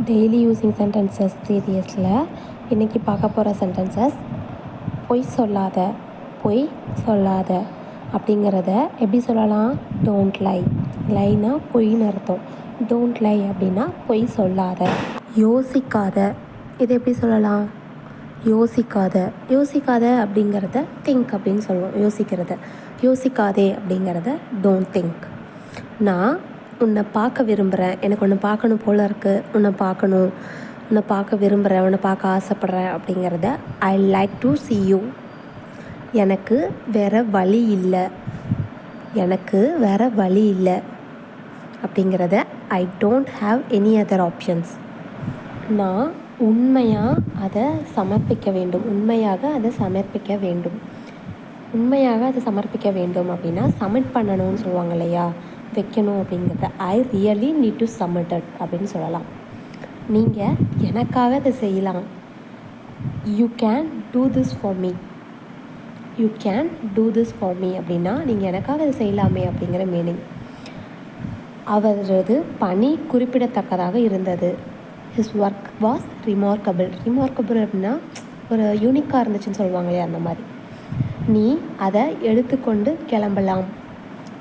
Daily using sentences சீரியஸில் இன்றைக்கி பார்க்க போகிற சென்டென்சஸ் பொய் சொல்லாத, பொய் சொல்லாத அப்படிங்கிறத எப்படி சொல்லலாம்? Don't lie. லைனா பொய்ன்னு அர்த்தம். டோன்ட் லை அப்படின்னா பொய் சொல்லாத. யோசிக்காத, இது எப்படி சொல்லலாம்? யோசிக்காத. யோசிக்காத அப்படிங்கிறத திங்க் அப்படின்னு சொல்லுவோம். யோசிக்கிறத. யோசிக்காதே அப்படிங்கிறத டோன்ட் திங்க். நான் உன்னை பார்க்க விரும்புகிறேன், எனக்கு உன்னை பார்க்கணும் போல் இருக்குது, உன்னை பார்க்கணும், உன்னை பார்க்க விரும்புகிறேன், உன்னை பார்க்க ஆசைப்பட்றேன் அப்படிங்கிறத I like to see you. எனக்கு வேறு வழி இல்லை, எனக்கு வேறு வழி இல்லை அப்படிங்கிறத I don't have any other options. நான் உண்மையாக அதை சமர்ப்பிக்க வேண்டும், உண்மையாக அதை சமர்ப்பிக்க வேண்டும். உண்மையாக அதை சமர்ப்பிக்க வேண்டும் அப்படின்னா சப்மிட் பண்ணணும்னு சொல்லுவாங்க இல்லையா, வைக்கணும் அப்படிங்கிறத I really need to submit it அப்படின்னு சொல்லலாம். நீங்கள் எனக்காக அதை செய்யலாம். You can do this for me. You can do this for me அப்படின்னா நீங்கள் எனக்காக அதை செய்யலாமே அப்படிங்கிற மீனிங். அவரது பணி குறிப்பிடத்தக்கதாக இருந்தது. His work was remarkable. Remarkable அப்படின்னா ஒரு யூனிக்காக இருந்துச்சுன்னு சொல்லுவாங்க இல்லையா, அந்த மாதிரி. நீ அதை எடுத்துக்கொண்டு கிளம்பலாம்.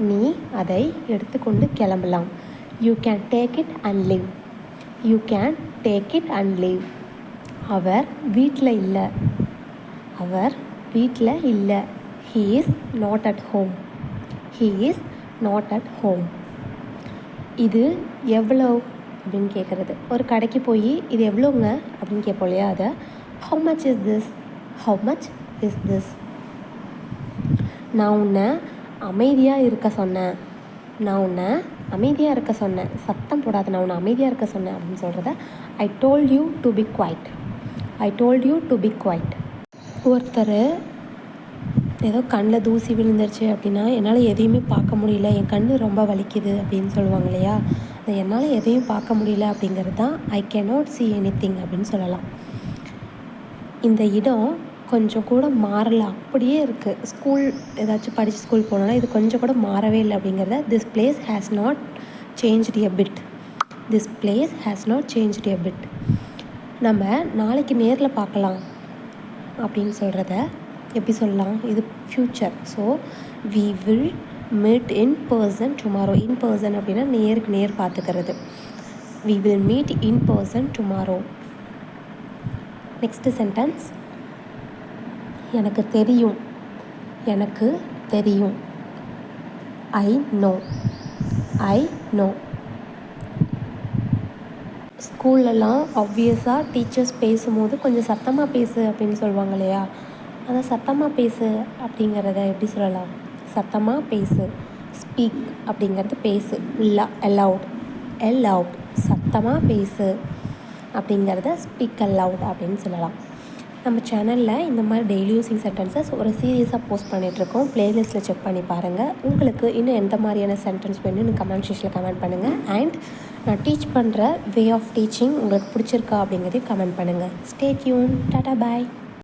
நீ அதை எடுத்துக்கொண்டு கிளம்பலாம். You can take it and leave. You can take it and leave. அவர் வீட்டில் இல்லை. அவர் வீட்டில் இல்லை. He is not at home. He is not at home. இது எவ்வளோ அப்படின்னு கேட்குறது. ஒரு கடைக்கு போய் இது எவ்வளோங்க அப்படின்னு கேட்போம் இல்லையா, அதை how much is this, how much is this. நான் உன்னை அமைதியாக இருக்க சொன்னேன், நான் உன்னை அமைதியாக இருக்க சொன்னேன், சத்தம் போடாத, நான் உன்னை அமைதியாக இருக்க சொன்னேன் அப்படின்னு சொல்கிறத I told you to be quiet. I told you to be quiet. ஒருத்தர் ஏதோ கண்ணில் தூசி விழுந்துருச்சு அப்படின்னா என்னால் எதையுமே பார்க்க முடியல, என் கண் ரொம்ப வலிக்குது அப்படின்னு சொல்லுவாங்க இல்லையா, அதை என்னால் எதையும் பார்க்க முடியல அப்படிங்கிறது தான் ஐ கேனாட் see anything அப்படின்னு சொல்லலாம். இந்த இடம் கொஞ்சம் கூட மாறலை, அப்படியே இருக்குது. ஸ்கூல் ஏதாச்சும் படித்து ஸ்கூல் போனோன்னா இது கொஞ்சம் கூட மாறவே இல்லை அப்படிங்கிறத this place has not changed a bit. This place has not changed a bit. நம்ம நாளைக்கு நேரில் பார்க்கலாம் அப்படின்னு சொல்கிறத எப்படி சொல்லலாம்? இது future. So we will meet in person tomorrow. In person அப்படின்னா நேருக்கு நேர் பார்த்துக்கிறது. We will meet in person tomorrow. Next sentence, எனக்கு தெரியும். எனக்கு தெரியும். I know. I know. ஸ்கூல்லலாம் ஆப்வியஸாக டீச்சர்ஸ் பேசும்போது கொஞ்சம் சத்தமாக பேசு அப்படின்னு சொல்லுவாங்க இல்லையா, அதை சத்தமாக பேசு அப்படிங்கிறத எப்படி சொல்லலாம்? சத்தமாக பேசு. ஸ்பீக் அப்படிங்கிறது பேசு. அலவுட். அலவுட். சத்தமாக பேசு அப்படிங்கிறத ஸ்பீக் அலவுட் அப்படின்னு சொல்லலாம். நம்ம சேனலில் இந்த மாதிரி டெய்லி யூஸிங் சென்டென்சஸ் ஒரு சீரியஸாக போஸ்ட் பண்ணிகிட்ருக்கோம். ப்ளேலிஸ்ட்டில் செக் பண்ணி பாருங்கள். உங்களுக்கு இன்னும் எந்த மாதிரியான சென்டென்ஸ் வேணும்னு கமெண்ட் செக்ஷனில் கமெண்ட் பண்ணுங்கள். அண்ட் நான் டீச் பண்ணுற வே ஆஃப் டீச்சிங் உங்களுக்கு பிடிச்சிருக்கா அப்படிங்கிறதையும் கமெண்ட் பண்ணுங்கள். Stay tuned. டாடா பாய்.